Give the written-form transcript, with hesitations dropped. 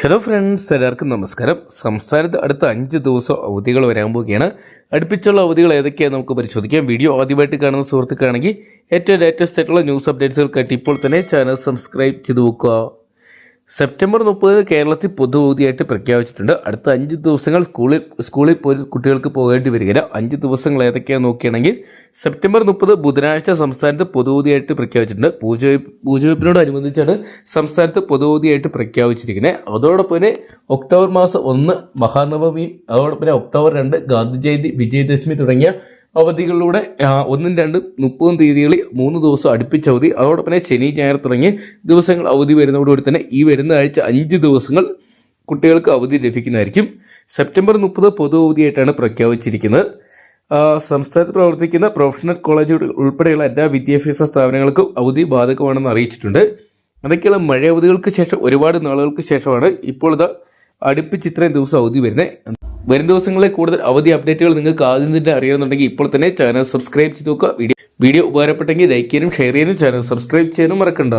Hello friends, എല്ലാവർക്കും നമസ്കാരം. സംസ്ഥാനത്ത് അടുത്ത 5 ദിവസം അവധികൾ വരാൻ പോവുകയാണ്. അടുപ്പിച്ചുള്ള അവധികൾ ഏതൊക്കെയാണ് നമുക്ക് പരിശോധിക്കാം. വീഡിയോ ആദ്യമായിട്ട് കാണുന്ന സുഹൃത്തുക്കാണെങ്കിൽ ഏറ്റവും ലേറ്റസ്റ്റ് ആയിട്ടുള്ള ന്യൂസ് അപ്ഡേറ്റ്സുകൾക്കായിട്ട് ഇപ്പോൾ തന്നെ ചാനൽ സബ്സ്ക്രൈബ് ചെയ്ത് നോക്കുക. സെപ്റ്റംബർ 30 കേരളത്തിൽ പൊതു അവധിയായിട്ട് പ്രഖ്യാപിച്ചിട്ടുണ്ട്. അടുത്ത 5 ദിവസങ്ങൾ സ്കൂളിൽ പോയി കുട്ടികൾക്ക് പോകേണ്ടി വരികയില്ല. 5 ദിവസങ്ങൾ ഏതൊക്കെയാണെന്ന് നോക്കുകയാണെങ്കിൽ സെപ്റ്റംബർ 30 ബുധനാഴ്ച സംസ്ഥാനത്ത് പൊതു അവധിയായിട്ട് പ്രഖ്യാപിച്ചിട്ടുണ്ട്. പൂജവെപ്പിനോടനുബന്ധിച്ചാണ് സംസ്ഥാനത്ത് പൊതു അവധിയായിട്ട് പ്രഖ്യാപിച്ചിരിക്കുന്നത്. അതോടൊപ്പം തന്നെ ഒക്ടോബർ മാസം 1 മഹാനവമിയും അതോടൊപ്പം തന്നെ ഒക്ടോബർ 2 ഗാന്ധി ജയന്തി, വിജയദശമി തുടങ്ങിയ അവധികളിലൂടെ 1, 2, 30 തീയതികളിൽ 3 ദിവസം അടുപ്പിച്ച അവധി, അതോടൊപ്പം തന്നെ ശനി, ഞായർ തുടങ്ങിയ ദിവസങ്ങൾ അവധി വരുന്നതോടുകൂടി തന്നെ ഈ വരുന്ന ആഴ്ച 5 ദിവസങ്ങൾ കുട്ടികൾക്ക് അവധി ലഭിക്കുന്നതായിരിക്കും. സെപ്റ്റംബർ 30 പൊതു അവധിയായിട്ടാണ് പ്രഖ്യാപിച്ചിരിക്കുന്നത്. സംസ്ഥാനത്ത് പ്രവർത്തിക്കുന്ന പ്രൊഫഷണൽ കോളേജുകൾ ഉൾപ്പെടെയുള്ള എല്ലാ വിദ്യാഭ്യാസ സ്ഥാപനങ്ങൾക്കും അവധി ബാധകമാണെന്ന് അറിയിച്ചിട്ടുണ്ട്. അതൊക്കെയുള്ള മഴ അവധികൾക്ക് ശേഷം ഒരുപാട് നാളുകൾക്ക് ശേഷമാണ് ഇപ്പോൾ ഇത് അടുപ്പിച്ച് ഇത്രയും ദിവസം അവധി വരുന്നത്. വരും ദിവസങ്ങളിലെ കൂടുതൽ അവധി അപ്ഡേറ്റുകൾ നിങ്ങൾക്ക് ആദ്യം തന്നെ അറിയണമെന്നുണ്ടെങ്കിൽ ഇപ്പോൾ തന്നെ ചാനൽ സബ്സ്ക്രൈബ് ചെയ്ത് നോക്കുക. വീഡിയോ ഉപകാരപ്പെട്ടെങ്കിൽ ലൈക്ക് ചെയ്യാനും ഷെയർ ചെയ്യാനും ചാനൽ സബ്സ്ക്രൈബ് ചെയ്യാനും മറക്കണ്ട.